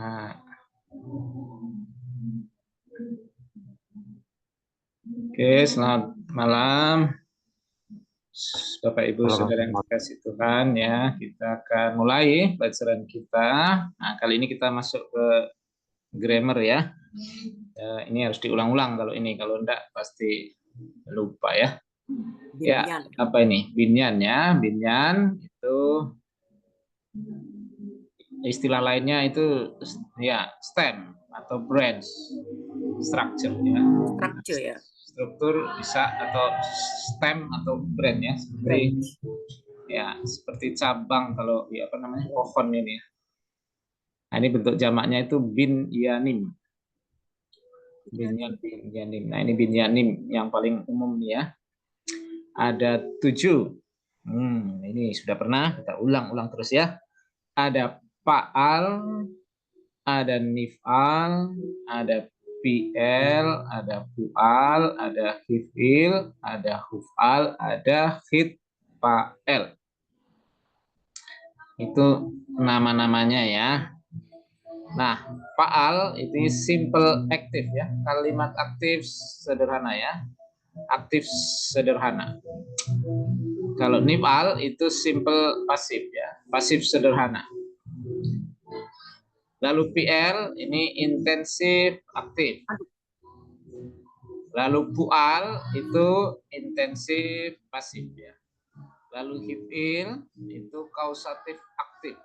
Nah. Oke, selamat malam Bapak Ibu Saudara yang dikasih Tuhan ya. Kita akan mulai pelajaran kita. Nah, kali ini kita masuk ke grammar ya. Ini harus diulang-ulang kalau enggak pasti lupa ya. Ya, apa ini? Binyan ya. Binyan itu istilah lainnya itu ya stem atau branch structure ya. Structure ya. Struktur bisa atau stem atau branch ya, seperti cabang kalau ya apa namanya pohon ini ya. Nah, ini bentuk jamaknya itu binyanim. Binyanim. Nah, ini binyanim yang paling umum nih ya. Ada 7. Ini sudah pernah, kita ulang-ulang terus ya. Ada fa'al, ada nif'al, ada fi'el, ada fu'al, ada hif'il, ada huf'al, ada hitfa'el. Itu nama-namanya ya. Nah, fa'al itu simple aktif ya. Kalimat aktif sederhana ya. Aktif sederhana. Kalau nif'al itu simple pasif ya. Pasif sederhana. Lalu PL ini intensif aktif. Lalu fu'al itu intensif pasif ya. Lalu hif'il itu kausatif aktif.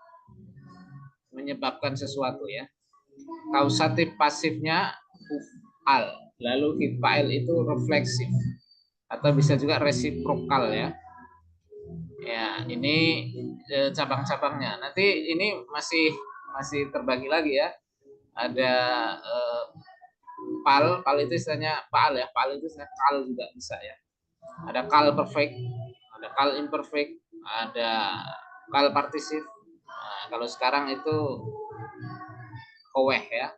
Menyebabkan sesuatu ya. Kausatif pasifnya fu'al. Lalu hif'il itu refleksif atau bisa juga resiprokal ya. Ya, ini cabang-cabangnya. Nanti ini masih terbagi lagi ya. Ada pal itu istilahnya pal ya. Pal itu istilahnya kal juga bisa ya. Ada kal perfect, ada kal imperfect, ada kal partisip. Nah, kalau sekarang itu koweh ya.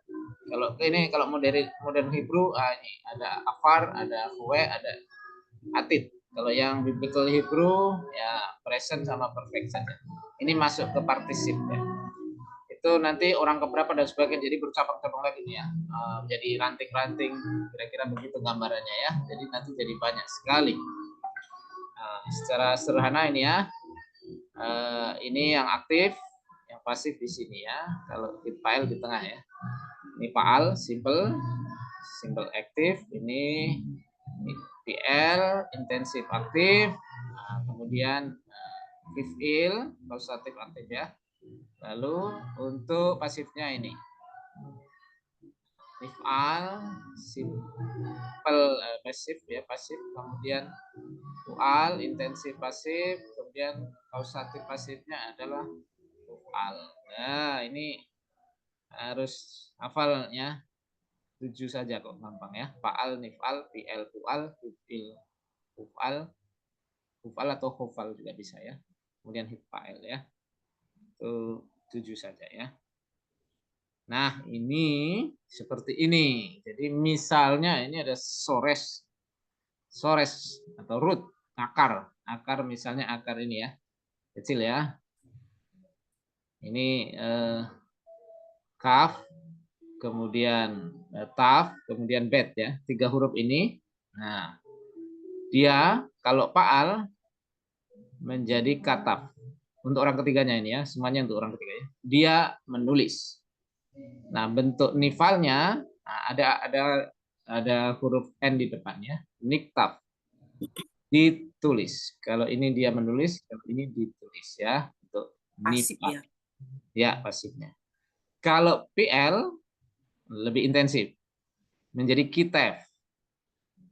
Kalau modern Hebrew ini ada afar, ada koweh, ada atit. Kalau yang biblical Hebrew ya present sama perfect saja. Ini masuk ke partisip ya. Itu nanti orang keberapa dan sebagainya, jadi bercabang-cabang lagi nih ya, menjadi ranting-ranting, kira-kira begitu gambarannya ya. Jadi nanti jadi banyak sekali. Secara sederhana ini ya, ini yang aktif, yang pasif di sini ya. Kalau file di tengah ya. Ini faal, simple aktif. Ini PL, intensif aktif. Kemudian fifil, kausatif aktif ya. Lalu untuk pasifnya ini nif'al, simple pasif ya, pasif. Kemudian fu'al, intensif pasif. Kemudian kausatif pasifnya adalah fu'al. Nah, ini harus hafalnya 7 saja kok, gampang ya. Fa'al, nif'al, fi'el, fu'al, hif'il, huf'al, huf'al atau huf'al juga bisa ya. Kemudian hif'al ya. Itu 7 saja ya. Nah, ini seperti ini. Jadi misalnya ini ada sores atau root, akar. Akar misalnya akar ini ya. Kecil ya. Ini kaf, kemudian taf, kemudian bet ya. 3 huruf ini. Nah, dia kalau fa'al menjadi kataf. Untuk orang ketiganya ini ya, semuanya untuk orang ketiganya. Dia menulis. Nah, bentuk nifalnya ada huruf N di depannya. Niktaf. Ditulis. Kalau ini dia menulis, kalau ini ditulis ya. Untuk nifal. Ya, pasifnya. Kalau PL lebih intensif. Menjadi kitaf.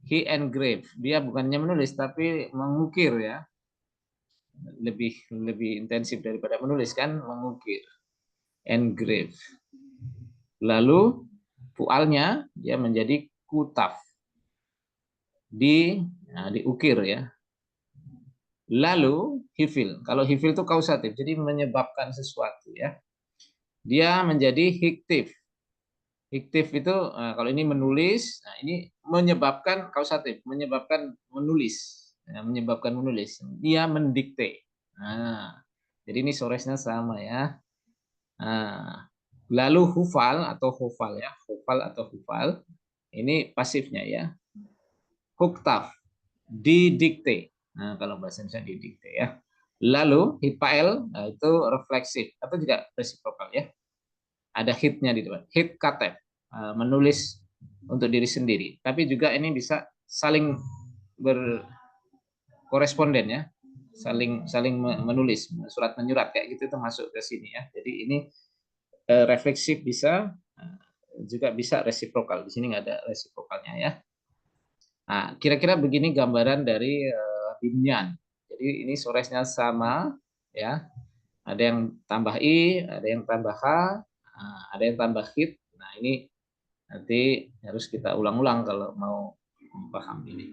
He engrave. Dia bukannya menulis tapi mengukir ya. Lebih intensif daripada menulis kan, mengukir. Engrave. Lalu fualnya dia menjadi kutaf. Diukir ya. Lalu hifil. Kalau hifil itu kausatif, jadi menyebabkan sesuatu ya. Dia menjadi hiktif. Hiktif itu kalau ini menulis, nah ini menyebabkan kausatif, menyebabkan menulis. Menyebabkan menulis. Dia mendikte. Nah, jadi ini soresnya sama ya. Nah, Lalu hufal atau hufal ya, hufal atau hufal ini pasifnya ya. Huktaf didikte. Nah, kalau bahasa Indonesia didikte ya. Lalu hipael, nah itu refleksif atau juga resiprokal ya. Ada hitnya di depan. Hit katep, menulis untuk diri sendiri. Tapi juga ini bisa saling berkoresponden ya, saling saling menulis, surat menyurat kayak gitu itu masuk ke sini ya. Jadi ini refleksif bisa, juga bisa resiprokal. Di sini nggak ada resiprokalnya ya. Nah, kira-kira begini gambaran dari Binyan. Jadi ini soresnya sama ya. Ada yang tambah i, ada yang tambah h, ada yang tambah hit. Nah, ini nanti harus kita ulang-ulang kalau mau paham ini.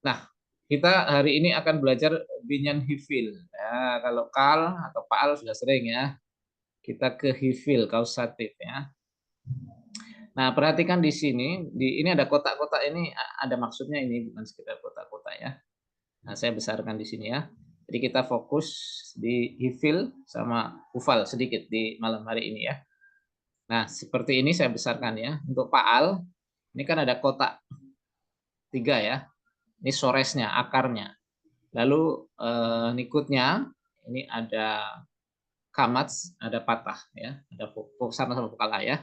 Nah, kita hari ini akan belajar Binyan Hifil. Ya, kalau kal atau paal sudah sering ya. Kita ke Hifil, kausatif ya. Nah, perhatikan di sini, ini ada kotak-kotak ini, ada maksudnya ini bukan sekedar kotak-kotak ya. Nah, saya besarkan di sini ya. Jadi kita fokus di hifil sama hufal sedikit di malam hari ini ya. Nah, seperti ini saya besarkan ya. Untuk paal, ini kan ada kotak 3 ya. Ini soresnya, akarnya. Lalu nikutnya, ini ada kamats, ada patah ya. Ada sama sama vokal A ya.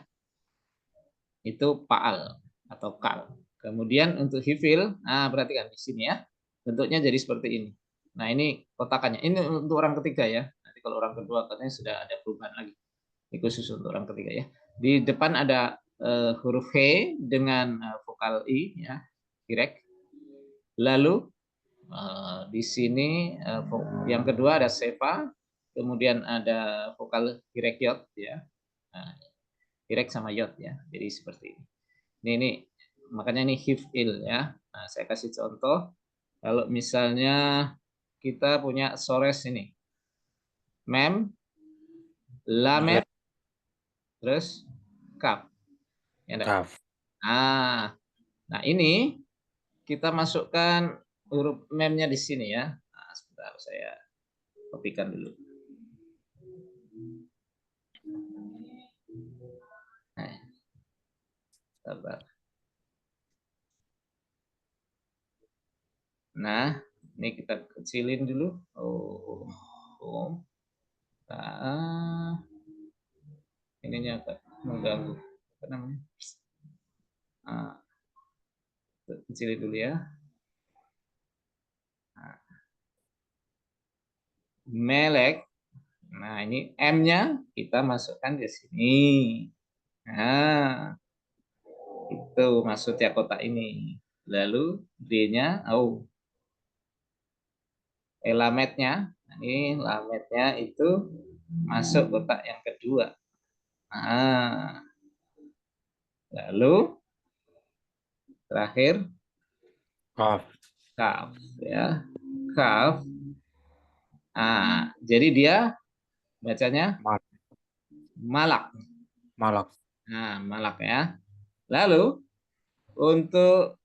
Itu paal atau kal. Kemudian untuk hifil, nah perhatikan di sini ya. Bentuknya jadi seperti ini. Nah, ini kotakannya. Ini untuk orang ketiga ya. Nanti kalau orang kedua katanya sudah ada perubahan lagi. Ini khusus untuk orang ketiga ya. Di depan ada huruf H dengan vokal I ya, direct. Lalu di sini yang kedua ada sepa, kemudian ada vokal direct yod ya. Nah, direct sama yod ya. Jadi seperti ini. Ini makanya ini hifil ya. Nah, saya kasih contoh. Kalau misalnya kita punya sores ini, mem, lamet, terus kaf. Ya enggak? Kaf. Nah ini kita masukkan huruf memnya di sini ya. Nah, sebentar saya kopikan dulu. Nah, sabar. Nah, ini kita kecilin dulu. Nah, ininya agak mengganggu. Apa namanya? Nah, kecilin dulu ya. Nah, melek. Nah, ini M-nya kita masukkan di sini. Nah, itu maksudnya kotak ini. Lalu D-nya, lametnya. Ini lametnya itu masuk kotak yang kedua. Nah, lalu terakhir Kaf. kaf ya. Kaf. Jadi dia bacanya malak. Malak. Nah, malak ya. Lalu untuk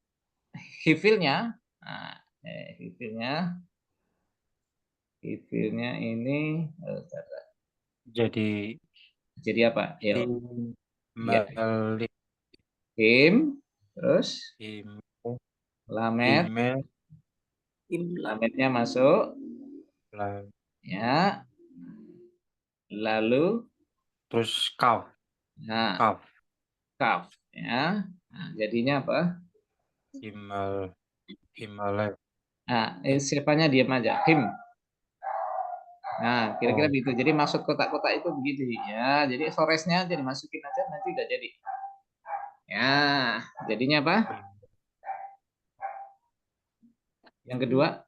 hifilnya, nah, hifilnya ini Jadi jadi apa? Yo, ya, email, him, terus email, lamet, email, lametnya masuk, ya, lalu, terus kaf, nah, kaf, kaf, ya, nah, jadinya apa? email, email, Nah, siapanya diam aja, him. Nah, kira-kira oh, begitu. Jadi maksud kotak-kotak itu begitu ya. Jadi soresnya aja dimasukin aja nanti udah jadi. Ya, jadinya apa? Yang kedua,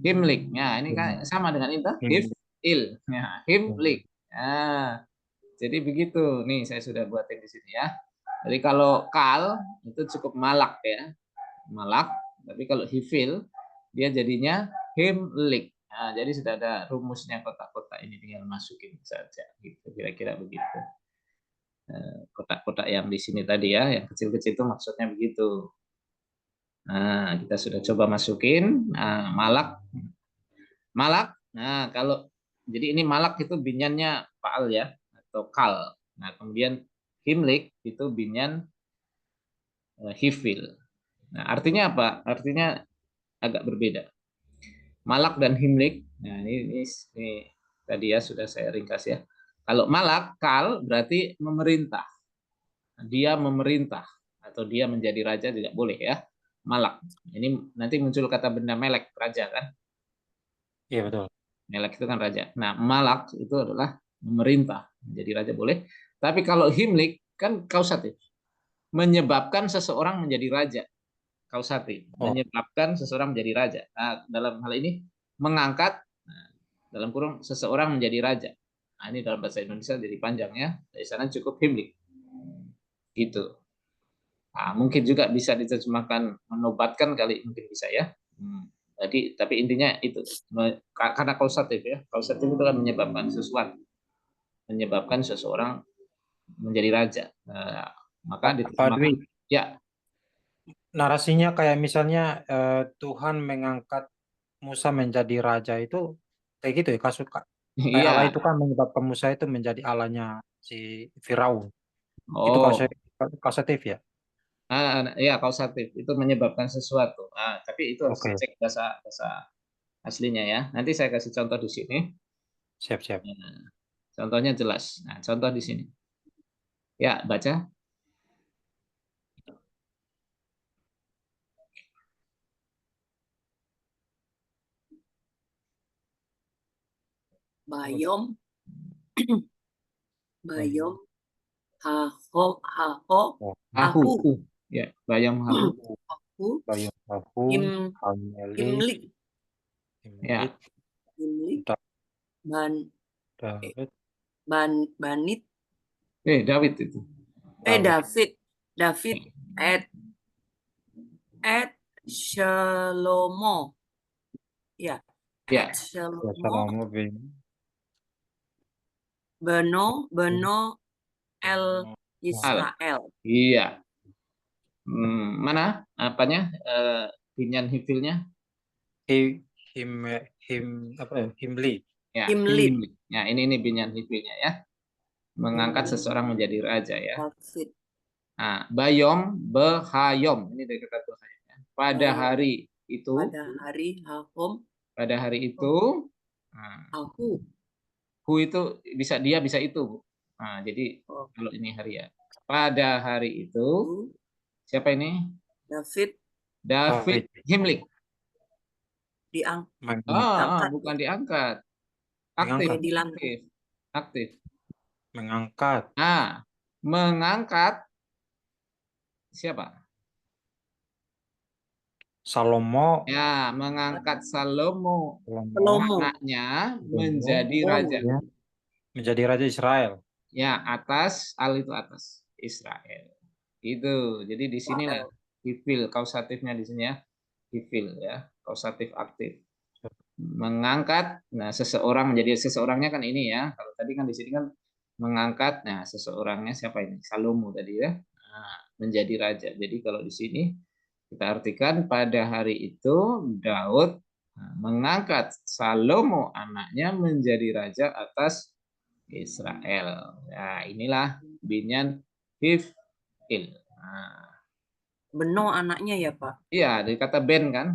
himlik. Nah, ini kan sama dengan itu, hif, il. Nah, himlik. Nah, jadi begitu. Nih, saya sudah buatin di sini ya. Jadi kalau kal itu cukup malak ya. Malak. Tapi kalau hifil dia jadinya himlik. Nah, jadi sudah ada rumusnya kotak-kotak ini tinggal masukin saja gitu. Kira-kira begitu. Kotak-kotak yang di sini tadi ya, yang kecil-kecil itu maksudnya begitu. Nah, kita sudah coba masukin. Nah, malak. Malak. Nah, kalau jadi ini malak itu binyannya faal ya atau kal. Nah, kemudian himlik itu binyan hifil. Nah, artinya apa? Artinya agak berbeda. Malak dan himlik. Nah, ini tadi ya sudah saya ringkas ya. Kalau malak, kal berarti memerintah. Dia memerintah atau dia menjadi raja tidak boleh ya. Malak. Ini nanti muncul kata benda melek, raja kan? Iya betul. Melek itu kan raja. Nah, malak itu adalah memerintah, menjadi raja boleh. Tapi kalau himlik kan kausatif, menyebabkan seseorang menjadi raja. Kausatif, Oh, menyebabkan seseorang menjadi raja. Nah, dalam hal ini mengangkat, nah, dalam kurung seseorang menjadi raja. Nah, ini dalam bahasa Indonesia jadi panjang ya. Dari sana cukup himlik. Gitu. Nah, mungkin juga bisa diterjemahkan menobatkan kali mungkin bisa ya. Jadi tapi intinya itu karena kausatif ya. Kausatif itu kan menyebabkan seseorang menjadi raja. Nah, maka Pak diterjemahkan Dwi, ya. narasinya kayak misalnya Tuhan mengangkat Musa menjadi raja itu kayak gitu ya kasus kayak Allah Iya. itu kan menyebabkan Musa itu menjadi Allahnya si Firaun. Itu Oh, kausatif ya. ya kausatif itu menyebabkan sesuatu. Tapi itu harus Oke, dicek bahasa bahasa aslinya ya. Nanti saya kasih contoh di sini. siap-siap. Nah, contohnya jelas. Nah, contoh di sini. Ya, baca. Bayom, bayom, Bayam. haho, haho, Oh, Hahu. ahu, Ya, bayam hahu. ahu, bayam tahu, him, hameli, himlik, himlit, Ya, himlik, ban, Daud, banit, David itu. Daud. David, David, at Shalomo, ya, at Ya, Ya, Shalomo, selama bin Beno, El al. Israel. Iya. Mana apanya? Binyan hifilnya? Hi- him him apa ya? Himli. Ya, Himlit, himlik. Ya, ini binyan hifilnya ya. Mengangkat Himlit, seseorang menjadi raja ya. David, Nah, bayom, behayom. Ini dari kata behayom ya. Pada Bayom, hari itu, pada hari Hahom, pada hari itu, nah, Ahu, hu itu bisa dia bisa itu. Nah, jadi oh, kalau ini hari ya. Pada hari itu, Hu, siapa ini? David David David Himlik. diangkat, Bukan diangkat. Aktif, mengangkat, dilantik. aktif, aktif. mengangkat Nah, mengangkat siapa? Salomo, Ya, mengangkat Salomo Salomo, Salomo, anaknya Salomo menjadi raja. oh, ya, menjadi raja Israel. Ya, atas al itu atas Israel. Itu. Jadi di sinilah Israel. hifil kausatifnya di sini ya. Hifil ya, kausatif aktif. Mengangkat, nah seseorang menjadi seseorangnya kan ini ya. Kalau tadi kan di sini kan mengangkat, nah seseorangnya siapa ini? Salomo tadi ya. Nah, menjadi raja. Jadi kalau di sini kita artikan pada hari itu Daud mengangkat Salomo anaknya menjadi raja atas Israel. Nah, inilah binyan hifil. Nah, Beno anaknya ya Pak. iya, dari kata ben kan.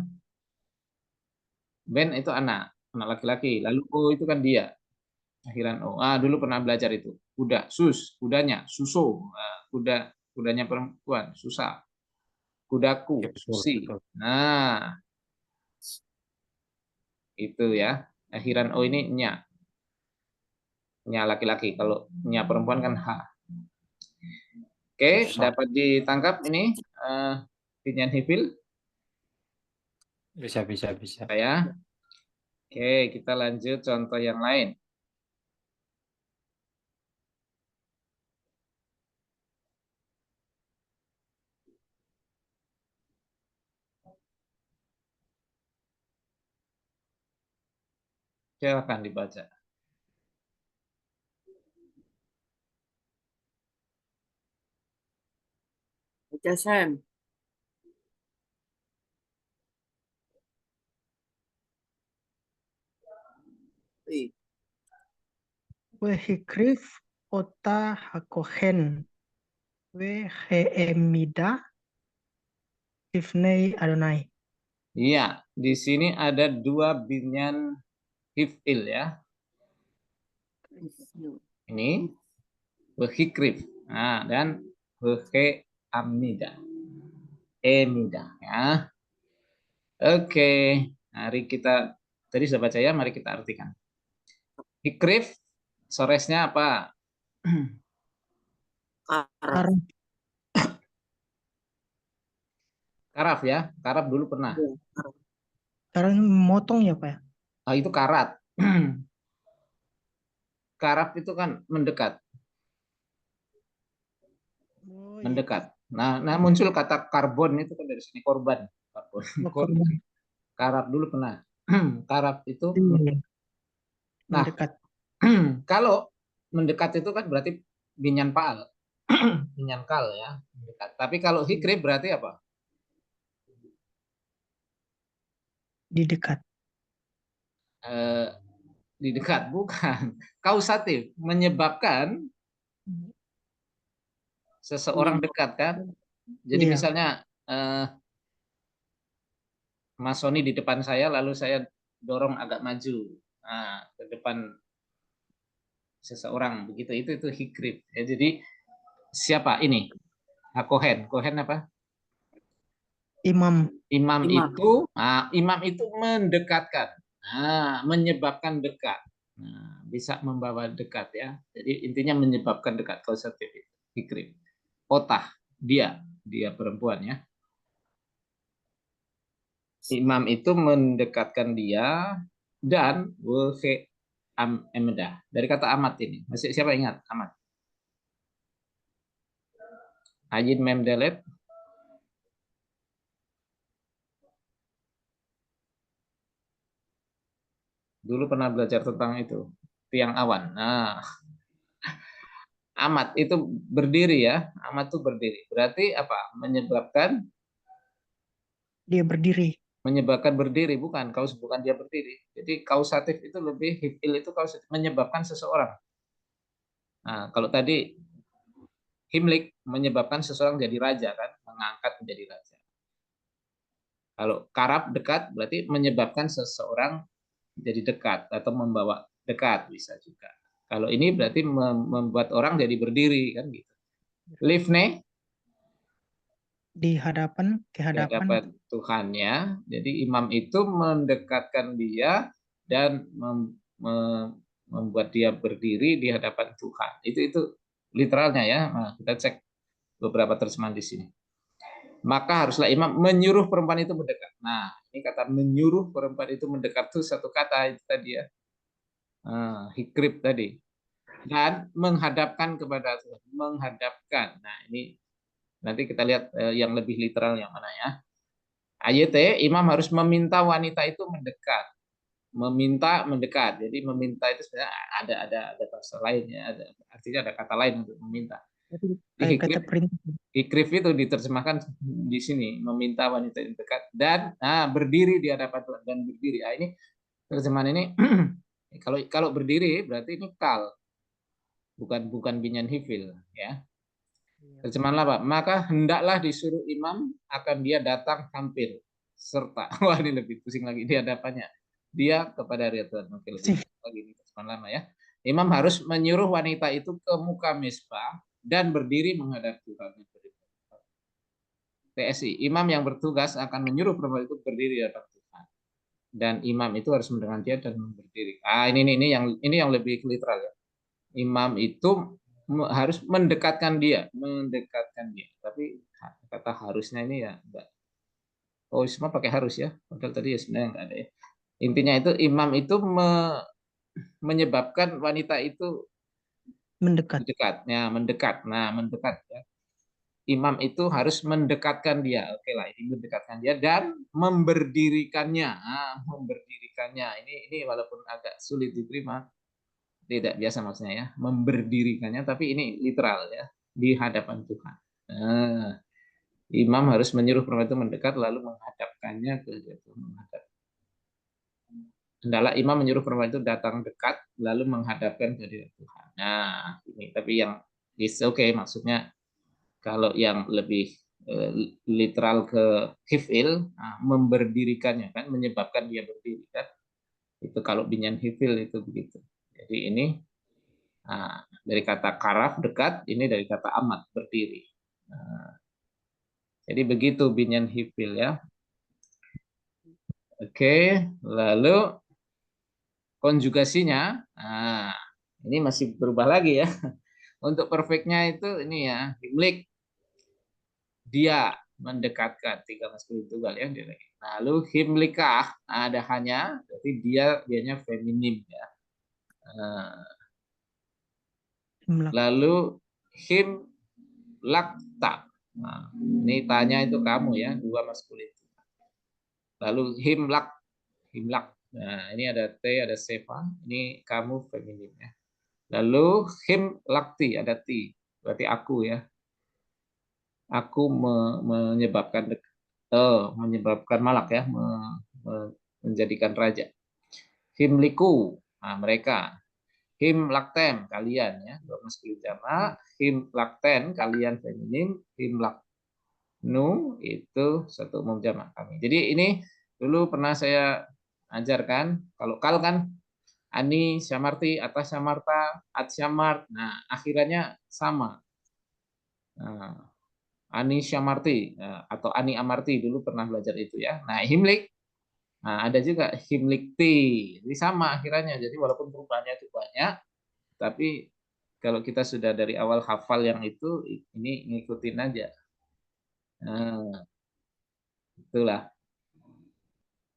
Ben itu anak, anak laki-laki. Lalu oh itu kan dia. Akhiran oh. Dulu pernah belajar itu. Kuda, kudanya, suso. Kudanya perempuan, susah. Kudaku, Ya, betul, susi. betul. Nah, itu ya. Akhiran oh ini nya. Nya laki-laki. Kalau nya perempuan kan ha. Oke, Susah. dapat ditangkap ini binyan hifil Bisa, bisa, bisa. saya. Oke, kita lanjut contoh yang lain. Silakan dibaca. Baca Sam. Ih, Wehikriv Ota Hakohen. Wehemida. Tifnei Adonai. Iya, di sini ada dua binyan hifil ya. Ini behikrif. Nah, dan behe amida. Emida ya. Oke, mari kita tadi sudah baca ya, mari kita artikan. Hikrif soresnya apa? Karaf. Karaf ya. Karaf dulu pernah. Iya, karaf. Sekarang motong ya Pak ya? Ah, itu karat. Karaf itu kan mendekat, Oh iya. mendekat. Nah, muncul kata karbon itu kan dari sini korban. Karbon. Korban. Karaf dulu pernah. Karaf itu Iya. Nah, Mendekat. kalau mendekat itu kan berarti binyan paal. Binyan kal ya, mendekat. Tapi kalau hikrif berarti apa? Di dekat. Di dekat, bukan. Kausatif, menyebabkan seseorang dekat kan. Jadi Iya. misalnya Mas Sony di depan saya, lalu saya dorong agak maju ke depan seseorang, begitu itu hikrif. Ya, jadi siapa ini? Kohen, Kohen apa? Imam. Imam Imam. imam itu mendekatkan, menyebabkan dekat, bisa membawa dekat ya. Jadi intinya menyebabkan dekat. Kausatif itu hikrif. Otah, dia perempuan ya. Imam itu mendekatkan dia dan wehe emedah. Dari kata amat ini. Masih siapa ingat amat? Ayin mem delet. Dulu pernah belajar tentang itu. Tiang awan. Nah, amat itu berdiri ya. Amat itu berdiri. Berarti apa? Dia berdiri. Menyebabkan berdiri, bukan bukan dia berdiri. Jadi kausatif itu lebih hifil itu kausatif, menyebabkan seseorang. Nah, kalau tadi himlik menyebabkan seseorang jadi raja kan, mengangkat menjadi raja. Kalau karab dekat berarti menyebabkan seseorang jadi dekat atau membawa dekat, bisa juga. Kalau ini berarti membuat orang jadi berdiri kan gitu. Livne Di hadapan, di hadapan. Tuhannya. Jadi imam itu mendekatkan dia dan membuat dia berdiri di hadapan Tuhan. Itu literalnya ya. Nah, kita cek beberapa terjemahan di sini. Maka haruslah imam menyuruh perempuan itu mendekat. Nah, ini kata menyuruh perempuan itu mendekat itu satu kata itu tadi ya. Hikrib tadi. Dan menghadapkan kepada Tuhan. Menghadapkan. Nah, ini nanti kita lihat yang lebih literal yang mana ya. Ayat imam harus meminta wanita itu mendekat. Meminta mendekat. Jadi meminta itu sebenarnya ada bahasa lain ya, artinya ada kata lain untuk meminta. Di Kata perintah. Ikrif itu diterjemahkan di sini, meminta wanita itu dekat dan berdiri di hadapan Tuhan dan berdiri. Ini terjemahan ini kalau berdiri berarti ini kal, bukan binyan hifil ya. Terjemahan apa? Maka hendaklah disuruh imam akan dia datang hampir serta. Wah, ini lebih pusing lagi di hadapannya. Dia kepada Tuhan. Oke, lebih lagi ini terjemahan lama ya. Imam harus menyuruh wanita itu ke muka misbah dan berdiri menghadap Tuhan. PSI, imam yang bertugas akan menyuruh perempuan itu berdiri di hadapan Tuhan. Dan imam itu harus mendengar dia dan berdiri. Ini yang lebih literal ya. Imam itu harus mendekatkan dia. Tapi kata harusnya ini ya enggak. Oh, semua pakai harus ya. Padahal tadi ya sebenarnya enggak ada ya. Intinya itu imam itu menyebabkan wanita itu Mendekat. mendekat. Nah, mendekat ya. Imam itu harus mendekatkan dia. Oke lah, ini mendekatkan dia dan memberdirikannya. Memberdirikannya. Ini walaupun agak sulit diterima, tidak biasa maksudnya ya, memberdirikannya, tapi ini literal ya, di hadapan Tuhan. Imam harus menyuruh perempuan itu mendekat lalu menghadapkannya ke Tuhan. hendaklah imam menyuruh perempuan itu datang dekat lalu menghadapkan kehadirat Tuhan. Nah, ini tapi yang is okay, maksudnya kalau yang lebih literal ke hifil, memberdirikannya kan, menyebabkan dia berdiri kan. Itu kalau binyan hifil itu begitu. Jadi ini dari kata karaf dekat, ini dari kata amat berdiri. Jadi begitu binyan hifil ya. Oke, lalu konjugasinya, ini masih berubah lagi ya. Untuk perfectnya itu ini ya, himlik, dia mendekatkan, tiga maskulin tunggal ya. Lalu himlikah, ada hanya, berarti dianya feminim ya. Himlak. Lalu himlakta, ini tanya itu kamu ya, dua maskulin. Lalu himlak, nah ini ada T, ada sefa, ini kamu feminim ya. Lalu himlakti, ada T, berarti aku ya. Aku menyebabkan malak ya, menjadikan raja. Himliku, nah mereka. Himlakten, kalian ya, dua maskulin jamak. Himlakten, kalian feminim. Himlaknu itu satu umum jamak kami. Jadi ini dulu pernah saya ajarkan, kalau kal kan ani syamarti, atas syamarta, at syamart. Nah, akhirannya sama. Nah, Ani Syamarti atau Ani Amarti dulu pernah belajar itu ya. Nah, himlik, nah ada juga himlikti. Jadi sama akhirannya. Jadi walaupun perubahannya itu banyak, tapi kalau kita sudah dari awal hafal yang itu, ini ngikutin aja. Nah, itulah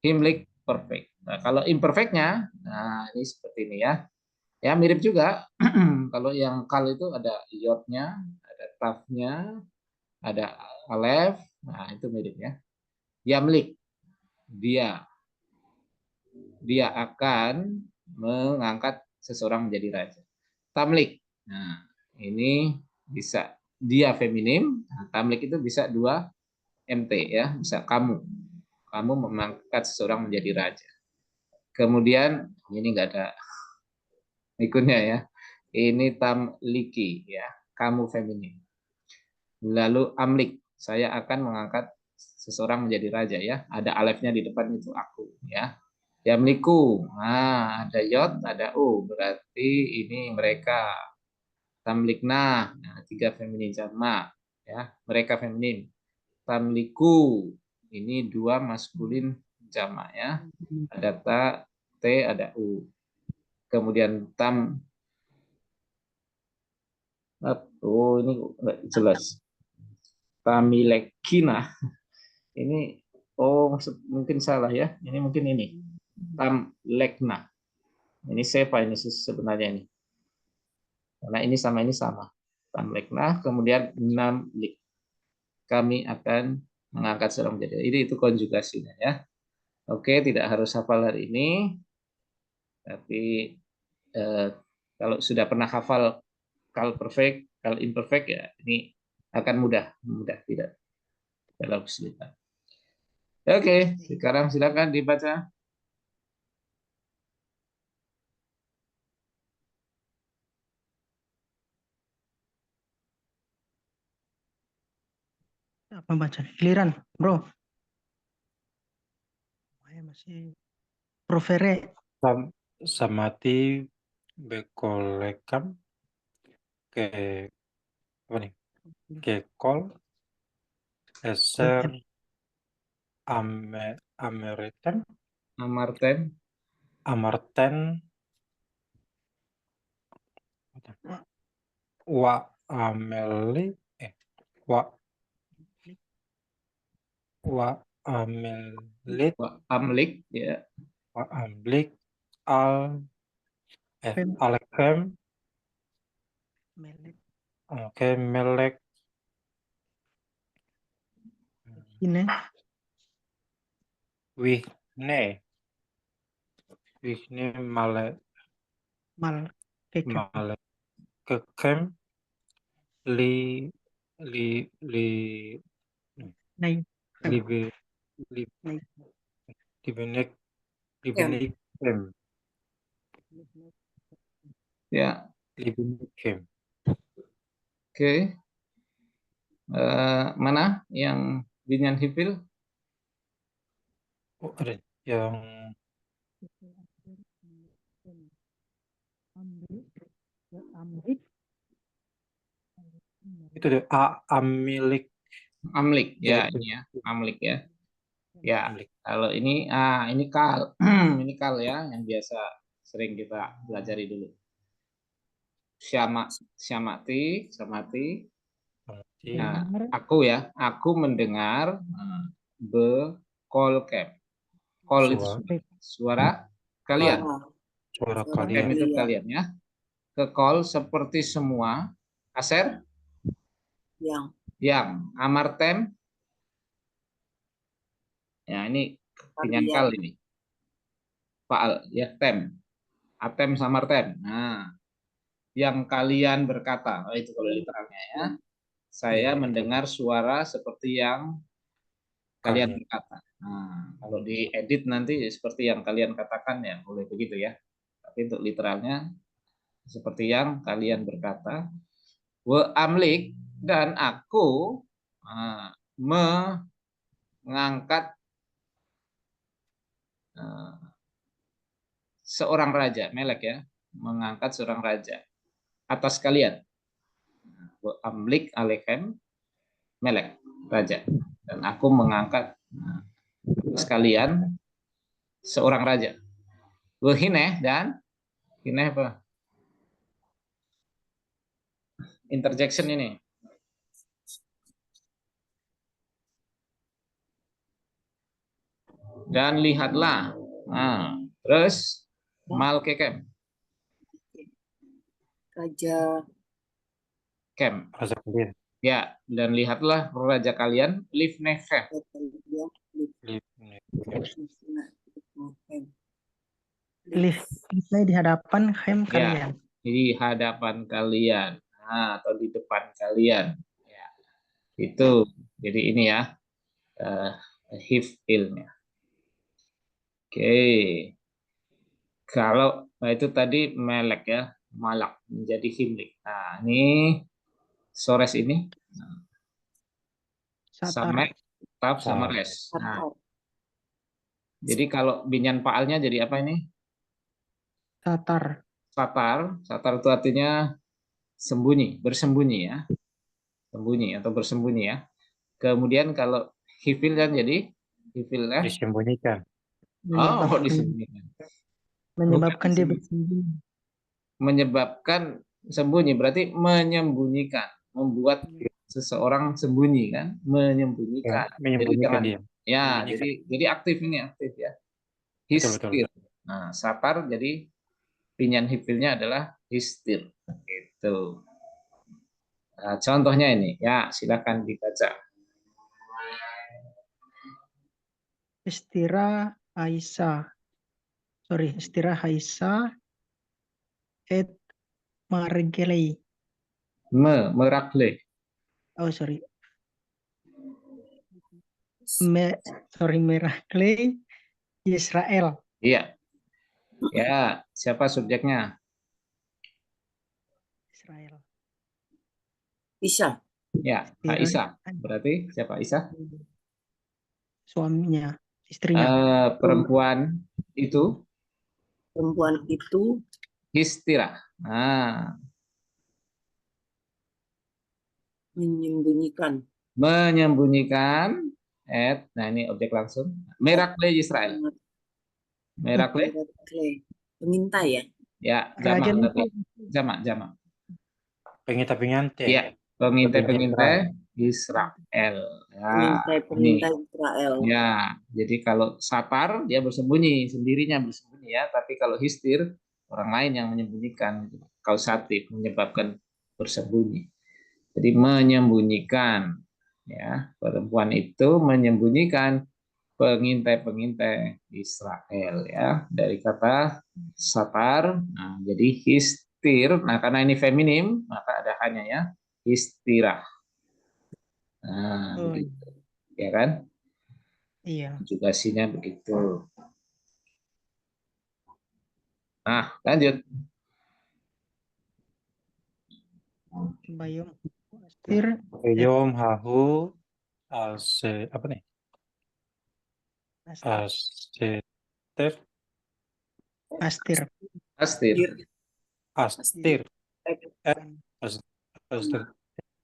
himlik perfect. Nah, kalau imperfectnya, nah ini seperti ini ya. Ya mirip juga. Kalau yang kal itu ada iotnya, ada tafnya, ada alef. Nah itu mirip ya. Yamlik, dia akan mengangkat seseorang menjadi raja. Tamlik, nah ini bisa dia feminim. Nah, tamlik itu bisa dua mt ya, bisa kamu mengangkat seseorang menjadi raja. Kemudian ini enggak ada ikutnya ya, ini tamliki ya, kamu feminim. Lalu amlik, saya akan mengangkat seseorang menjadi raja ya, ada alefnya di depan itu aku ya. Yamliku, nah ada yot, ada u, berarti ini mereka. Tamlikna, nah, tiga feminin jamak, ya mereka feminin. Tamliku, ini dua maskulin jamak ya. Ada ta, t, ada u. Kemudian oh ini nggak jelas. Tamilekina, ini oh mungkin salah ya. Ini mungkin ini. Tamlekna. Ini sepa ini sebenarnya ini. Karena ini sama. Tamlekna, kemudian namlik. Kami akan mengangkat seorang menjadi. Ini itu konjugasinya ya. Oke, tidak harus hafal hari ini. Tapi kalau sudah pernah hafal kal perfect, kal imperfect ya ini akan mudah tidak dalam kesulitan. Oke, sekarang silakan dibaca. Apa baca? Giliran, bro. Saya masih provere. Samati bekolekam ke apa nih? Ke kol eser ameriten Amarten, amarten wa ameli wa wa amelit amlik ya. wa amblik al Pem- alkem Melek oke melek ini wihne male mal keke male kekem li li li nai libe li nai libenek Ya, libenek Kem. Ya, Kem. oke. Mana yang Binyan Hipil? Oh, ada yang itu deh, Amilik. Amlik, Ya, ya itu. ini ya, Amlik ya. Ya, Amilik. kalau ini kal, ini kal ya, yang biasa sering kita pelajari dulu. Syamati, samati. Nah, aku mendengar be call cap. Call itu suara kalian. Suara Suara Cam kalian. itu kalian. kalian ya. Ke call seperti semua. Aser yang amartem. Ya ini pinyankal kalian. ini. Faal ya tem. Atem samartem. Nah, yang kalian berkata. Oh, itu kalau literalnya ya. Saya mendengar suara seperti yang kalian Kalian. berkata. Nah, kalau diedit nanti seperti yang kalian katakan ya, boleh begitu ya. Tapi untuk literalnya seperti yang kalian berkata. Wa amlik dan aku mengangkat seorang raja, melek ya, mengangkat seorang raja atas kalian. Wa amlik alaikum melek raja dan aku mengangkat atas kalian seorang raja. Wa hineh dan hineh apa? Interjection ini. Dan lihatlah. Nah, terus mal kekem. Raja Kem. Raja kalian. Ya, dan lihatlah raja kalian live nefem. Lift saya di hadapan hem Ya, kalian. di hadapan kalian. Nah, atau di depan kalian. Ya, itu. Jadi ini ya. Hifilnya. Oke. Kalau itu tadi melek ya. Malak menjadi himlik. Nah, ini sores ini. Satar. Samek, taf, sama res. Nah, Satar. jadi kalau binyan paalnya jadi apa ini? Satar. Satar. Satar itu artinya sembunyi, bersembunyi ya. Sembunyi atau bersembunyi ya. Kemudian kalau hifil kan jadi hifil ya. Disembunyikan. Oh, Menyebabkan, disembunyikan. menyebabkan Bukan dia disembunyi. bersembunyi. Menyebabkan sembunyi berarti menyembunyikan, membuat seseorang sembunyi kan, menyembunyikan. Ya, menyembunyikan dia. Ya, Menyembunyikan. jadi aktif ini aktif ya. Betul, betul, Histir. betul. Nah, satar jadi pinyan hifilnya adalah histir. Gitu. Nah, contohnya ini, ya silakan dibaca. Istira Aisyah. Sorry, Istira Aisyah et Margelei. Merakle. Oh, sorry. Meragley Israel. Iya. Ya, siapa subjeknya? Isa. Ya, Aisyah. Berarti siapa Aisyah? Suaminya, istrinya. Perempuan itu Perempuan itu histira. Nah, menyembunyikan. menyembunyikan nah ini objek langsung. Merakle Israel. Merakle. Pengintai ya. Ya, Raja jamak itu tapi jamak. Pengintai-pengintai. Ya, pengintai-pengintai Israel. Ya, Pengintai ini. Israel. Ya, jadi kalau satar dia bersembunyi, sendirinya bersembunyi ya, tapi kalau histir orang lain yang menyembunyikan, kausatif menyebabkan bersembunyi. Jadi menyembunyikan ya, perempuan itu menyembunyikan pengintai-pengintai Israel ya, dari kata satar. Nah, jadi histir. Nah, karena ini feminim, maka ada hanya ya histirah. Nah, begitu. Ya kan? Iya. Konjugasinya begitu. Nah, lanjut. Bayom. Astir. Yom hahu apa nih? Astir. Aster Astir. Astir. astir eh, as- astir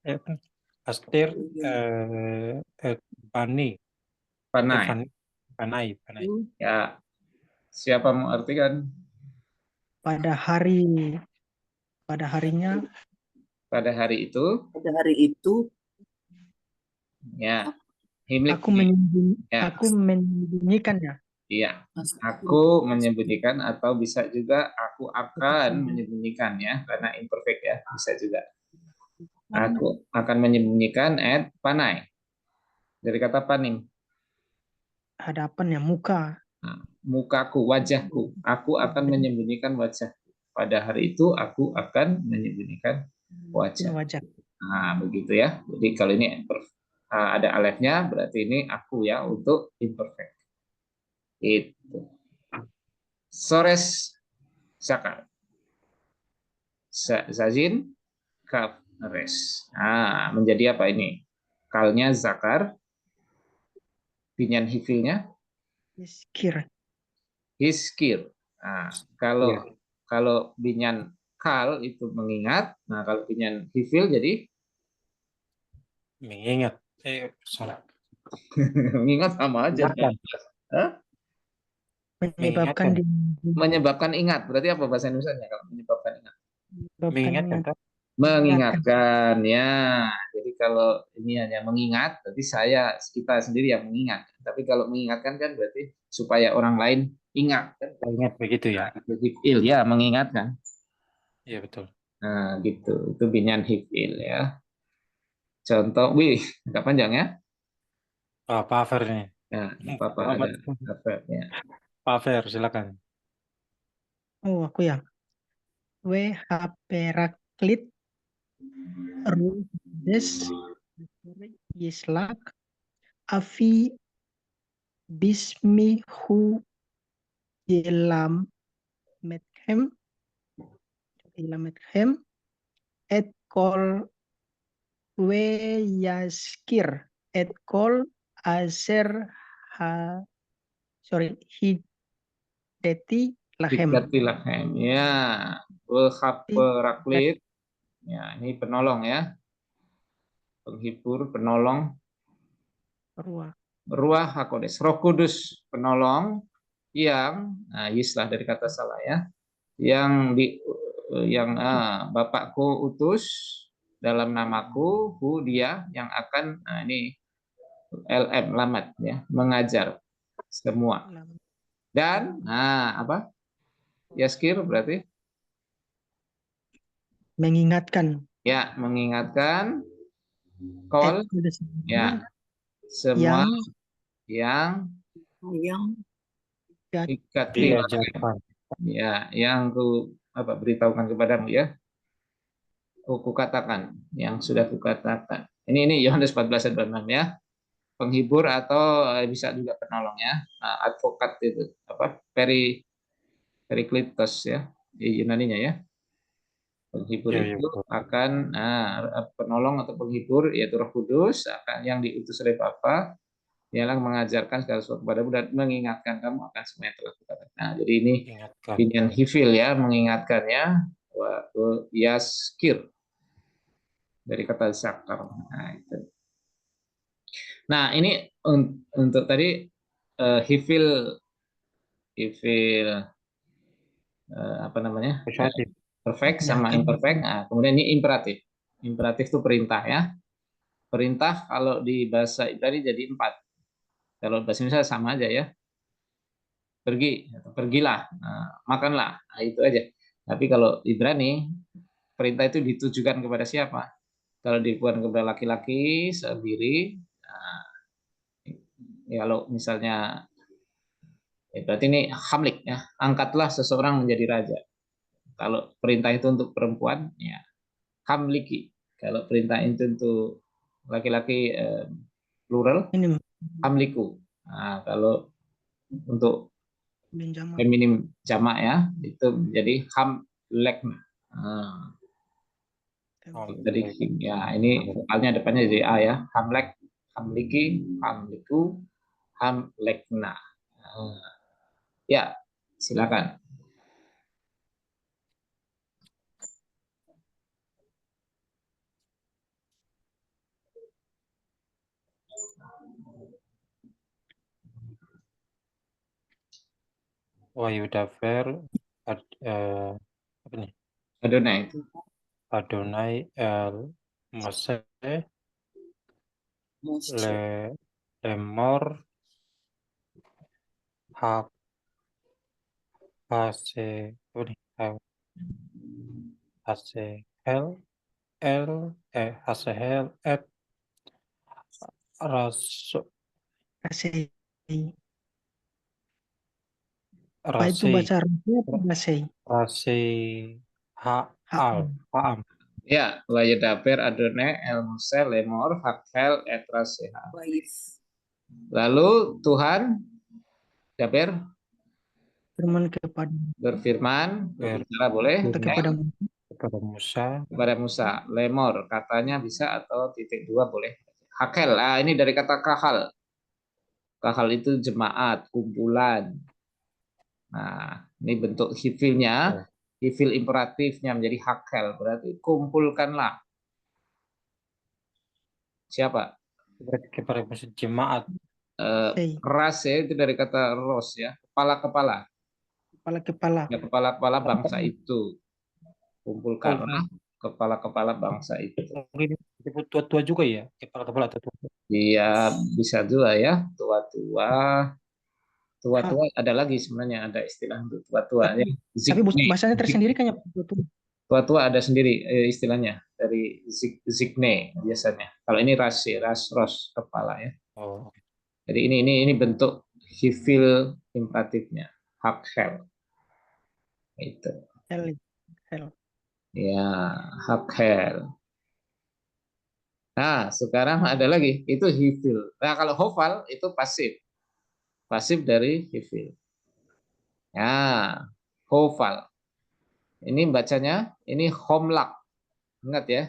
apa? Astir bani Panai. panai panai. Ya, siapa mau artikan? Pada harinya Pada hari itu, Pada hari itu ya, himlik. Ya, aku menyembunyikan ya. iya. Aku menyembunyikan atau bisa juga aku akan menyembunyikan ya, karena imperfect ya, bisa juga. Aku akan menyembunyikan at panai. Dari kata paning. Hadapan ya, muka. Nah, mukaku, wajahku. Aku akan menyembunyikan wajah. Pada hari itu aku akan menyembunyikan wajah. Wajah. Nah, begitu ya. Jadi kalau ini ada alefnya, berarti ini aku ya untuk imperfect. Itu. Sores zakar. Zazin kaf res. Nah, menjadi apa ini? Kalnya zakar, pinyan hifilnya Iskir. hiskir. Nah, Iya. kalau binyan kal itu mengingat, nah kalau binyan hifil jadi Mengingat sorry. mengingat sama aja. Mengingatkan. Hah? Menyebabkan Menyebabkan ingat. Berarti apa bahasa Indonesia kalau menyebabkan ingat? Mengingatkan kan? Mengingatkan ya. Jadi kalau ini hanya mengingat, berarti kita sendiri yang mengingat. Tapi kalau mengingatkan kan berarti supaya orang lain ingat kan? Ingat begitu ya. Hifil ya, mengingatkan. Iya betul. Nah, gitu. Itu binyan hifil ya. Contoh, wih, agak panjang ya. Pak Fer nih. Ya, apa ada adverbnya. Pak Fer silakan. Oh, aku ya. WH Peraklit Rudes Yislak Afi Bismihu Ilam Methem et kol Weyaskir et kol aser ha hideti lahem. Dikatilahem. Ya, Peraklit. Ya, ini penolong ya. Penghibur, penolong. Ruah. Ruah HaKodes. Roh Kudus penolong yang, nah Yislah dari kata salah ya, yang Bapakku utus dalam namaku, dia yang akan, nah ini LM lamat ya, mengajar semua. Dan apa? Yaskir berarti Mengingatkan. ya, mengingatkan kol ya, semua yang yang ikatilah Diajarkan. ya, yang beritahukan kepadamu ya. Kukatakan yang sudah kukatakan. Ini Yohanes 14 ayat 26 ya. Penghibur atau bisa juga penolong ya. Nah, advokat itu apa? Periklitos ya di Yunaninya ya. Penghibur Iya, iya, itu betul. akan penolong atau penghibur yaitu Roh Kudus akan yang diutus oleh Bapa ialah mengajarkan segala sesuatu kepadamu dan mengingatkan kamu akan semua yang telah kukatakan. Nah, jadi ini Ingatkan. binyan hifil ya, mengingatkannya yaskir dari kata zakar. Nah, itu. Nah, ini untuk tadi hifil apa namanya? Persuasif. Perfect Ya, sama imperfect. Nah, kemudian ini imperatif. Imperatif itu perintah ya. Perintah kalau di bahasa Ibrani jadi 4. Kalau bahasa Indonesia sama aja ya. Pergi, pergilah, makanlah. Nah, itu aja. Tapi kalau Ibrani perintah itu ditujukan kepada siapa? Kalau ditujukan kepada laki-laki sendiri, nah, ya kalau misalnya berarti ini hamlik ya, angkatlah seseorang menjadi raja. Kalau perintah itu untuk perempuan, ya hamliki. Kalau perintah itu untuk laki-laki plural, ini hamliku. Nah, kalau untuk Benjamin. feminim jamak ya, itu menjadi hamlekna. Nah, Oh, tadi ya ini vokalnya depannya jadi A ya, hamlek, hamliki, hamliku, hamlekna. Nah, ya, silakan. Wayudafer, apa nih? Adonai itu Adonai el Mose Moshe. lemor ha hase apa nih? Hasehel hasehel et rasu Kasih. Pak itu rasi baca Rasul atau Kasih? rasi ha Hak. al haam. ya, Wayudafer Adonai el Mose lemor hakhel et raseha. Waif. Lalu Tuhan Daber Firman kepada berfirman, berbicara boleh Berfirman kepada kepada Musa kepada Musa. Lemor, katanya bisa atau titik dua boleh. Hakel, ini dari kata kahal. Kahal itu jemaat, kumpulan. Nah, ini bentuk hifilnya, hifil imperatifnya menjadi hakel, berarti kumpulkanlah. Siapa? berarti kepada Musa jemaat. Rase itu dari kata ros ya, kepala-kepala. kepala-kepala. Ya, kepala-kepala bangsa itu. Kumpulkanlah Oh, kepala-kepala bangsa itu. mungkin disebut tua-tua juga ya, kepala-kepala atau tua. Iya, bisa juga ya, tua-tua. Tua-tua ada lagi sebenarnya, ada istilah untuk tua-tua ya. Tapi Zikne. bahasanya tersendiri kan ya. Tua-tua ada sendiri istilahnya dari zikne biasanya. Kalau ini ros kepala ya. Oh, oke. Jadi ini bentuk hifil imperatifnya, hakhel. Itu. Hel. Ya, hakhel. Nah, sekarang ada lagi, itu hifil. Nah, kalau hofal itu pasif. Pasif dari hifil. Ya, hofal. Ini bacanya, ini homlak. Ingat ya,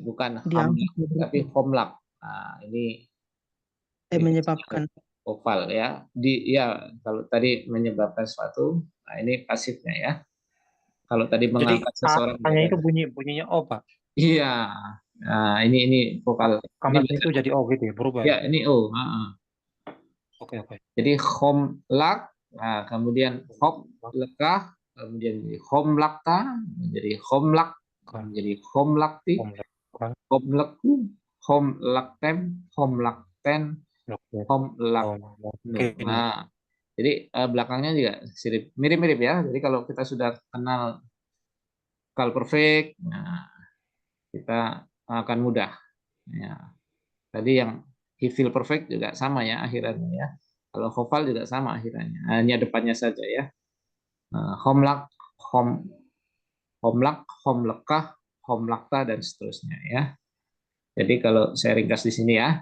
bukan hamlak, tapi homlak. Nah, ini menyebabkan. oval ya. Ya, kalau tadi menyebabkan sesuatu, nah ini pasifnya ya. Kalau tadi Jadi mengangkat seseorang, hanya itu bunyinya O, Pak. iya. Nah, ini vokal. Ini Kamarnya itu jadi O gitu ya, berubah ya, ya. ini O. Oke. Jadi homlak, nah, kemudian hop lekah, kemudian jadi homlakta, menjadi homlak, menjadi homlakti, homleku, homlaktem, homlakten, homlaknu. Nah, jadi belakangnya juga mirip-mirip ya. Jadi kalau kita sudah kenal kal perfect, nah, kita akan mudah. Ya. Tadi yang hifil perfect juga sama ya akhirannya ya. Kalau hofal juga sama akhirannya. Hanya depannya saja ya. Homlak, homlak, homlekah, homlakta dan seterusnya ya. Jadi kalau saya ringkas di sini ya.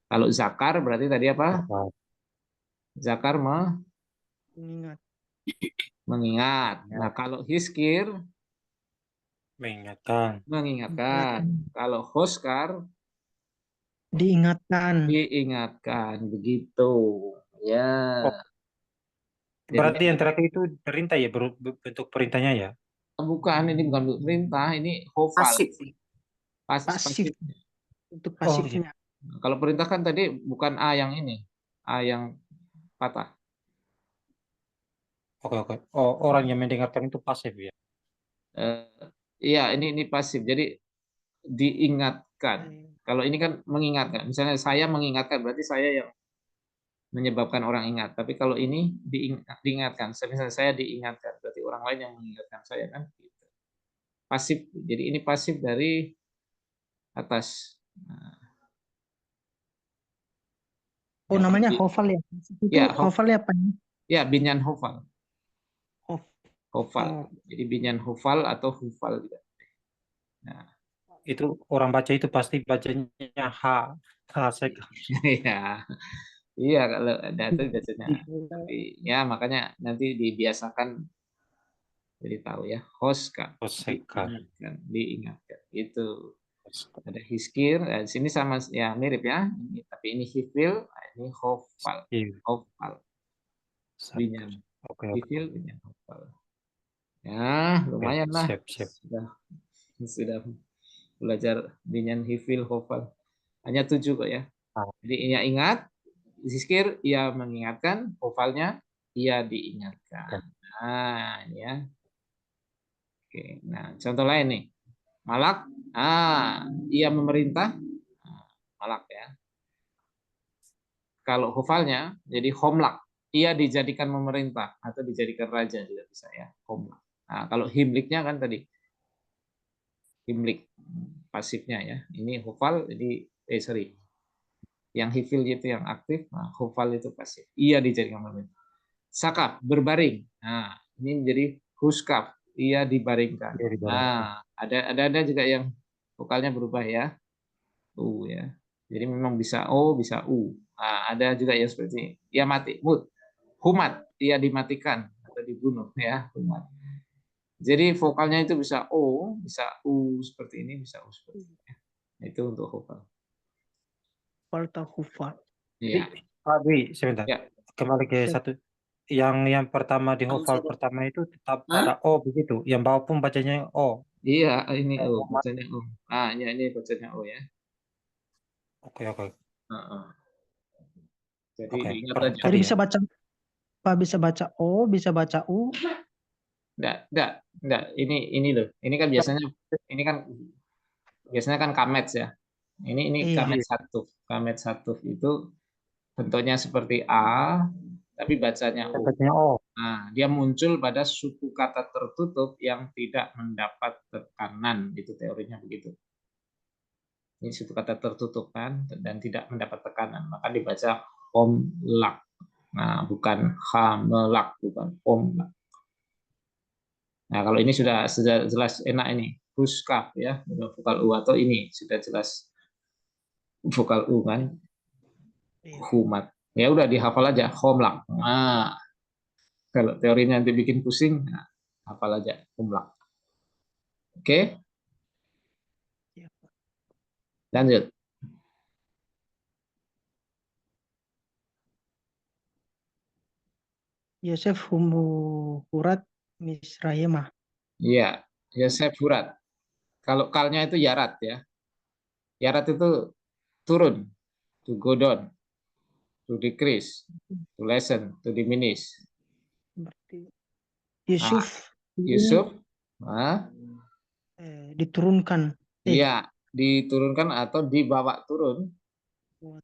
Kalau zakar berarti tadi apa? Zakar mengingat. Nah, kalau hiskir mengingatkan. Kalau hoskar diingatkan begitu. Ya. Berarti yang terakhir itu perintah ya, bentuk perintahnya ya? Bukan, ini bukan bentuk perintah, ini hofal. Pasif. Untuk Oh, pasifnya. Kalau perintah kan tadi bukan A yang ini, A yang patah. Oke. Oh, orang yang mendengarkan itu pasif ya? Iya, ini pasif. Jadi diingatkan. Kalau ini kan mengingatkan. Misalnya saya mengingatkan, berarti saya yang menyebabkan orang ingat. Tapi kalau ini diingatkan. Misalnya saya diingatkan, berarti orang lain yang mengingatkan saya kan. Pasif. Jadi ini pasif dari atas. Oh, namanya hofal ya? Itu Ya, hofal ya, Pak? Ya, binyan hofal. Hofal. Oh. Jadi binyan hofal atau hufal juga. Nah, itu orang baca itu pasti bacanya H. ya. Iya, kalau ada itu biasanya. Tapi ya makanya nanti dibiasakan jadi tahu ya. Hoska, Hoseka. diingatkan. Itu ada hiskir. Di sini sama ya mirip ya. Tapi ini hifil, ini hofal. Iya. Hofal. Binyan. Oke, oke. Hifil, binyan, hofal. Ya, Oke, lumayan lah. siap. Sudah belajar binyan, hifil, hofal. Hanya 7 kok ya. Ah, Jadi ia ingat, zikir ia mengingatkan, hafalnya ia diingatkan. Nah, ini ya. Oke, nah contoh lain nih. Malak, ia memerintah. Nah, malak ya. Kalau hafalnya jadi homlak, ia dijadikan memerintah atau dijadikan raja juga bisa ya, homlak. Nah, kalau himliknya kan tadi himlik pasifnya ya. Ini hafal jadi sorry. Yang hifil itu yang aktif, nah, hafal itu pasif. Ia dijadikan memerintah. Sakaf, berbaring. Nah, ini menjadi huskaf, ia dibaringkan. iya, dibaringkan. Nah, ada juga yang vokalnya berubah ya. U ya. Jadi memang bisa O, bisa U. Nah, ada juga yang seperti ini. Ia mati, mut. Humat, ia dimatikan atau dibunuh ya, humat. Jadi vokalnya itu bisa O, bisa U seperti ini, bisa U seperti ini. Nah, itu untuk vokal. Hufal atau hufal. Jadi, Iya. Pak Dwi, sebentar. Ya. Kembali ke Siap. satu. Yang pertama di hafal pertama itu tetap ada O begitu. Yang bawah pun bacanya O. Iya, ini O, Humat. bacanya O. Ah, ya ini bacanya O ya. Oke. Jadi Oke, diingat perfect aja. Jadi tadi ya. bisa baca Pak, bisa baca O, bisa baca U. Enggak. Ini loh. Ini kan biasanya kan kamets ya. Ini Iya. kamets satu. Kamets satu itu bentuknya seperti A, tapi bacanya O. Bacanya O. Nah, dia muncul pada suku kata tertutup yang tidak mendapat tekanan. Itu teorinya begitu. Ini suku kata tertutup kan dan tidak mendapat tekanan. Maka dibaca homlak. Nah, bukan hamelak, bukan homlak. Nah, kalau ini sudah jelas enak ini. Huskaf ya, vokal U atau ini sudah jelas vokal U kan. Iya. Humat. Ya udah dihafal aja, homlak. Nah, kalau teorinya nanti bikin pusing, nah, hafal aja homlak. Oke? Iya. Lanjut. Yosef hurat Misrayimah. Iya, Yosef Hurat. Kalau kalnya itu yarat ya. Yarat itu turun, to go down, to decrease, to lessen, to diminish. Berarti Nah, Yusuf Yusuf, nah, diturunkan. iya, diturunkan atau dibawa turun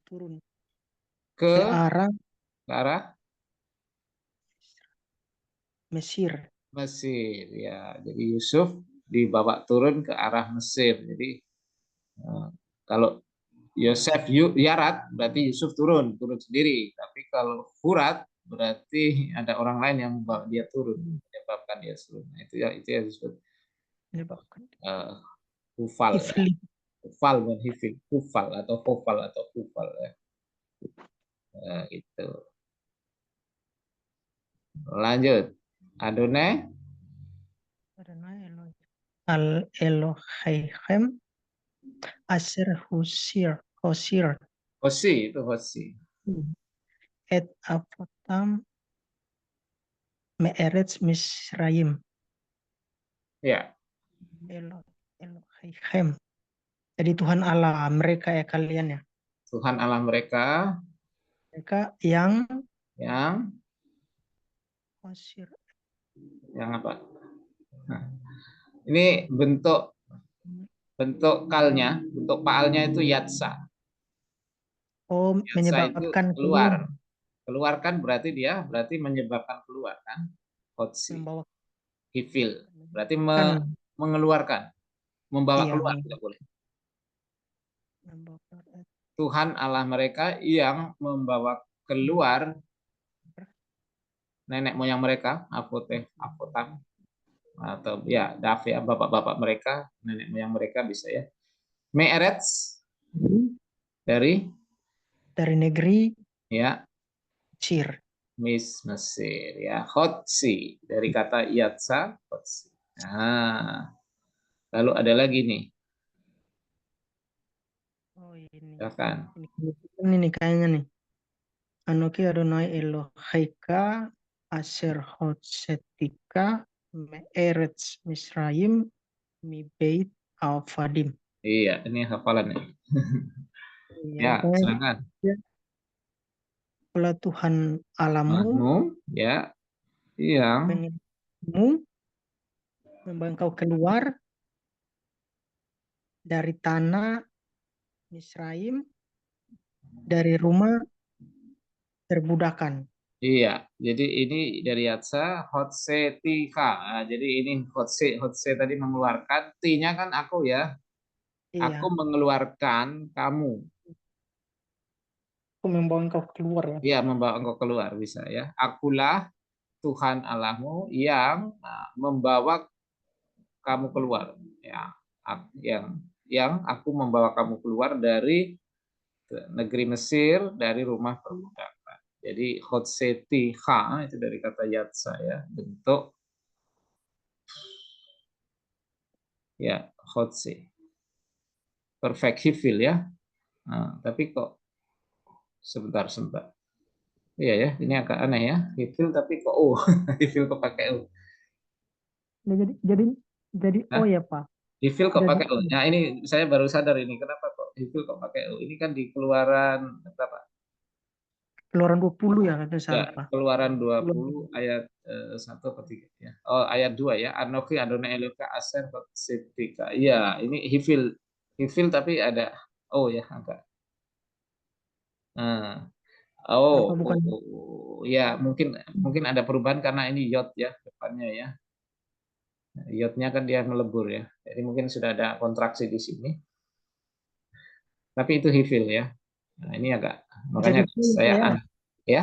Turun ke ke arah arah Mesir. Mesir ya. Jadi Yusuf dibawa turun ke arah Mesir. Jadi kalau Yosef Yarat berarti Yusuf turun sendiri. Tapi kalau Hurat berarti ada orang lain yang membawa dia turun, menyebabkan dia turun. Nah, itu ya disebut Menyebabkan hufal ya. ifli. Hufal dan hifil, hufal atau hufal atau hufal ya. Nah, itu. Lanjut. Adonai Al Elohim Asir Husir Hosi itu Hosi. Et Apotam Me'eretz Misrayim. Ya. Elohim. Jadi Tuhan Allah mereka ya kalian ya. Tuhan Allah mereka Mereka yang Husir. yang apa? Nah, ini bentuk kalnya, bentuk paalnya itu yatsa. Oh, Yatsa itu menyebabkan keluar. Keluarkan berarti dia menyebabkan keluar kan? Hotsi. membawa Hifil. Berarti kan. mengeluarkan. Membawa Iya, keluar tidak boleh. Tuhan Allah mereka yang membawa keluar nenek moyang mereka, apotam, atau ya Davi, bapak-bapak mereka, nenek moyang mereka bisa ya. Me'eretz dari negeri Ya, Mesir. Mesir ya. Hotsi dari kata yatsa, hotsi. Nah, lalu ada lagi nih, Oh ini. silakan. Ini nih kayaknya nih. Anoki Adonai Eloheika Asher Hotsetika Me'eretz Misraim Mi Beit Al-Fadim. Iya, ini hafalan ya. Iya, Ya, pokoknya silakan. dia adalah Tuhan Alamu, Mahmu, ya, yang pengikutmu, membawa engkau keluar dari tanah Misraim, dari rumah perbudakan. iya. Jadi ini dari yatsa hotse tika. Nah, jadi ini hotse tadi mengeluarkan, t-nya kan aku ya. Aku Iya, mengeluarkan kamu. aku membawa engkau keluar ya. Iya, membawa engkau keluar bisa ya. Akulah Tuhan Allahmu yang membawa kamu keluar. Ya, yang aku membawa kamu keluar dari negeri Mesir, dari rumah perbudakan. Jadi hotseti ha itu dari kata yatsa ya, bentuk ya hotse. Perfect hifil ya. Nah, tapi kok sebentar. Iya ya, ini agak aneh ya. Hifil tapi kok hifil kok pakai u. Jadi Nah, oh ya Pak. hifil kok Jadi pakai u. Nah, ini saya baru sadar ini kenapa kok hifil kok pakai u. Ini kan di keluaran berapa? Keluaran 20 ya kalau Ya, salah Pak. keluaran 20 ayat 1 atau 3 ya. Oh, ayat 2 ya. Anoki Adonai Eloka Aser Setika. Iya, ini hifil tapi ada oh ya agak. Nah, Apa bukan ya mungkin mungkin ada perubahan karena ini yod ya depannya ya. Yodnya kan dia melebur ya. Jadi mungkin sudah ada kontraksi di sini. Tapi itu hifil ya. Nah, ini agak makanya jadi saya ya? ya.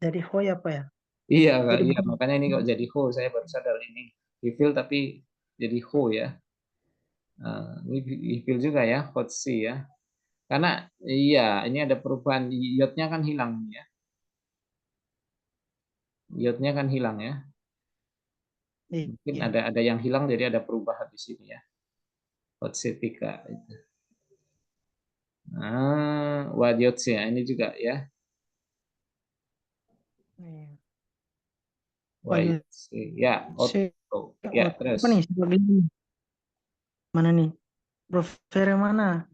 Jadi hoy apa ya? Iya, Kak, Jadi iya makanya ini kok jadi ho, saya baru sadar ini hifil tapi jadi ho ya. Ini hifil juga ya, hotsi ya. Karena iya, ini ada perubahan yodnya kan hilang ya. Yodnya kan hilang ya. Mungkin iya. ada yang hilang jadi ada perubahan di sini ya. Hotsetika itu. Wadiotsi ya, ini juga ya. Iya. Oh iya. Wadiotsi ya, Saya Otto. Ya, terus. apa nih? Sebagai mana nih? Prof. Fere mana?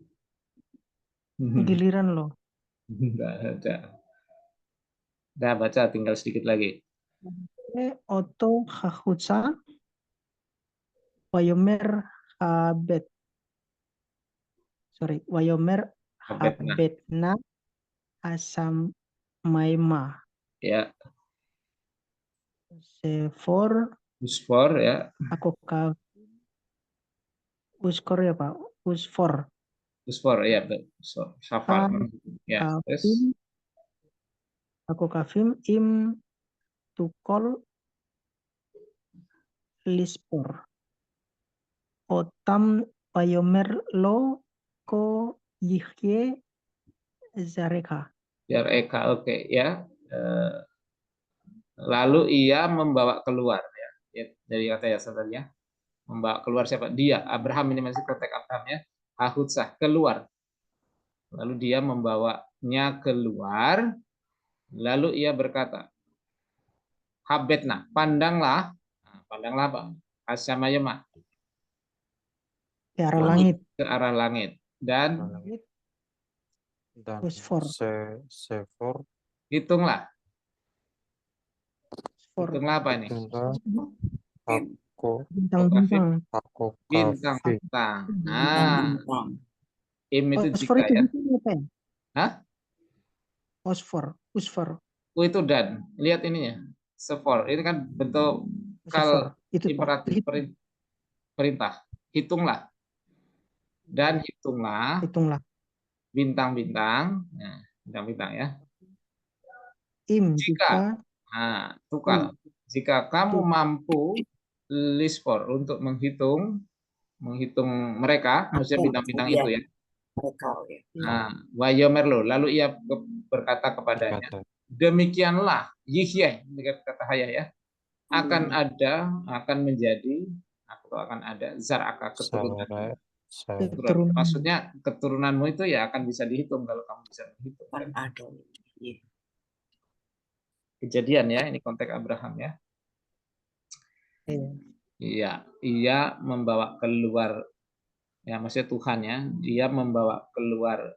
Ini giliran loh. Enggak ada. Udah baca tinggal sedikit lagi. Oto Hahutsa Wayomer Habet. Sorry, Wayomer Abedna. Habetna Asam Maima. Ya, Sefor Usfor ya. aku ka Uskor ya Pak. Usfor. Usfor ya, Safar. Ya, terus. Kafim. Aku kafim im tukol lispor. Otam Wayomer lo ko yihye zareka. Biar Eka oke ya. Eh, Lalu ia membawa keluar ya. Dari kata ya tadi ya. Membawa keluar siapa? Dia, Abraham ini masih konteks Abraham ya. Ahutsah keluar. Lalu dia membawanya keluar. Lalu ia berkata, Habetna, pandanglah. Nah, pandanglah apa? Asyamayema. Ke arah langit. Ke arah langit. Dan dan Usfor. sefor hitunglah. Usfor. Hitunglah apa ini? itulah aku Bintang-bintang. aku kafir Bintang-bintang. Bintang-bintang. Im itu Fosfor jika itu ya. bintang apa ya? Hah? Fosfor. Fosfor. Itu dan. Lihat ininya. Sefor. Ini kan bentuk Fosfor. Itu Pak. imperatif perintah. Hitunglah. Dan hitunglah Hitunglah. bintang-bintang. Nah, bintang-bintang ya. Jika, tukal. Jika kamu mampu lispor untuk menghitung mereka, maksudnya bintang-bintang itu ya. Mereka ya. Wayomerlo. Lalu ia berkata kepadanya, Berkata, demikianlah Yihye, kata Haya ya, akan menjadi atau akan ada zaraka keturunan. Sawara, Keturunan. Maksudnya keturunanmu itu ya akan bisa dihitung kalau kamu bisa menghitung. Kan Kan? ada. Iya. Kejadian ya, ini konteks Abraham ya. Iya. Iya, ia membawa keluar, ya maksudnya Tuhan ya, dia membawa keluar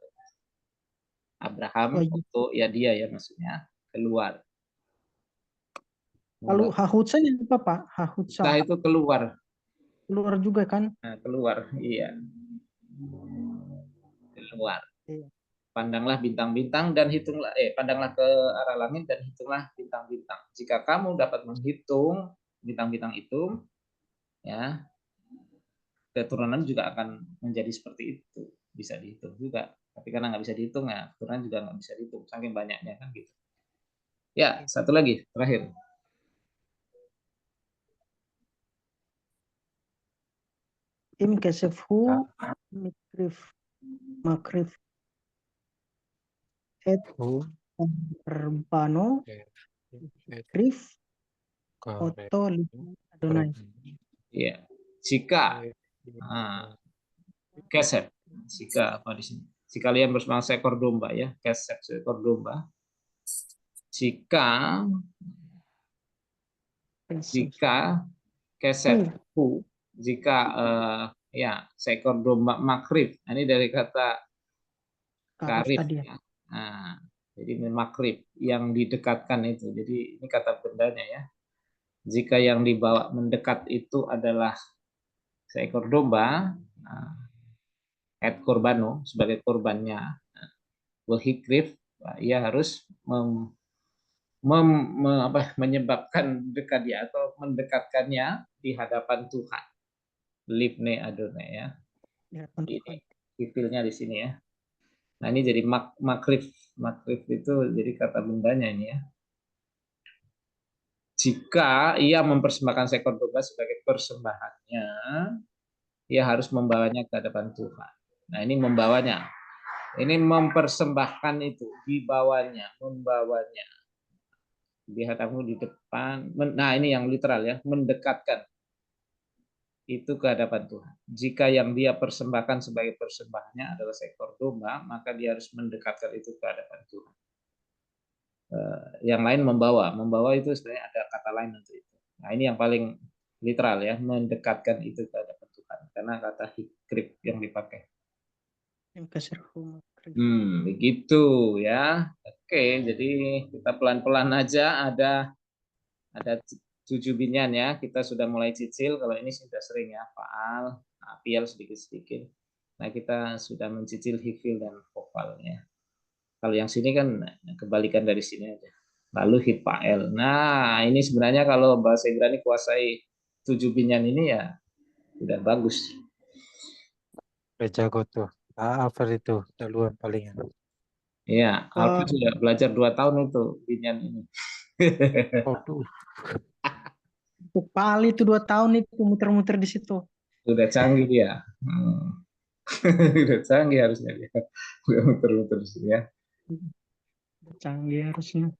Abraham Oh, iya. untuk ya dia ya maksudnya keluar. Kalau hahutsa apa Pak? Hahutsa Setelah itu keluar, keluar juga kan? nah, keluar, iya, keluar. Iya. Pandanglah bintang-bintang dan hitunglah, pandanglah ke arah langit dan hitunglah bintang-bintang. Jika kamu dapat menghitung bintang-bintang itu, ya keturunan juga akan menjadi seperti itu, bisa dihitung juga. Tapi karena nggak bisa dihitung ya, keturunan juga nggak bisa dihitung, saking banyaknya kan gitu. Ya, satu lagi terakhir. Im kesefhu mikrif makrif et Hu, Arbano Krif Kare, Oto Adonai. Ya, jika kesep, jika apa di sini? Jika kalian bersama seekor domba ya, kesep seekor domba. Jika kesepku, jika ya seekor domba makrib, ini dari kata karif tadi ya. ya. Nah, jadi makrib yang didekatkan itu. Jadi ini kata bendanya ya. Jika yang dibawa mendekat itu adalah seekor domba, et korbano sebagai korbannya, wahikrif, ia harus menyebabkan dekat dia atau mendekatkannya di hadapan Tuhan. Livne Adonai ya. Ya, Ini titilnya di sini ya. Nah ini jadi makrif. Makrif itu jadi kata bendanya ini ya. Jika ia mempersembahkan seekor domba sebagai persembahannya, ia harus membawanya ke hadapan Tuhan. Nah ini membawanya. Ini mempersembahkan itu, dibawanya, membawanya. Di hadapanmu di depan. Nah ini yang literal ya, mendekatkan itu ke hadapan Tuhan. Jika yang dia persembahkan sebagai persembahannya adalah seekor domba, maka dia harus mendekatkan itu ke hadapan Tuhan. Yang lain membawa itu sebenarnya ada kata lain untuk itu. Nah ini yang paling literal ya, mendekatkan itu ke hadapan Tuhan, karena kata hikrib yang dipakai. Im kesefhu makrif. Begitu ya. Oke, jadi kita pelan-pelan aja, ada 7 binyan ya, kita sudah mulai cicil. Kalau ini sudah sering ya, faal, apial sedikit-sedikit. Nah kita sudah mencicil hifil dan vokalnya. Kalau yang sini kan kebalikan dari sini aja. Lalu hipael. Nah ini sebenarnya kalau bahasa Ibrani kuasai 7 binyan ini ya udah bagus. jago tuh. Apa itu duluan palingan. Iya, Alvin sudah belajar 2 tahun itu binyan ini. Waduh, Kali itu 2 tahun itu muter-muter di situ. Udah canggih ya. Udah canggih harusnya dia. Udah muter-muter di sini ya. Canggih harusnya.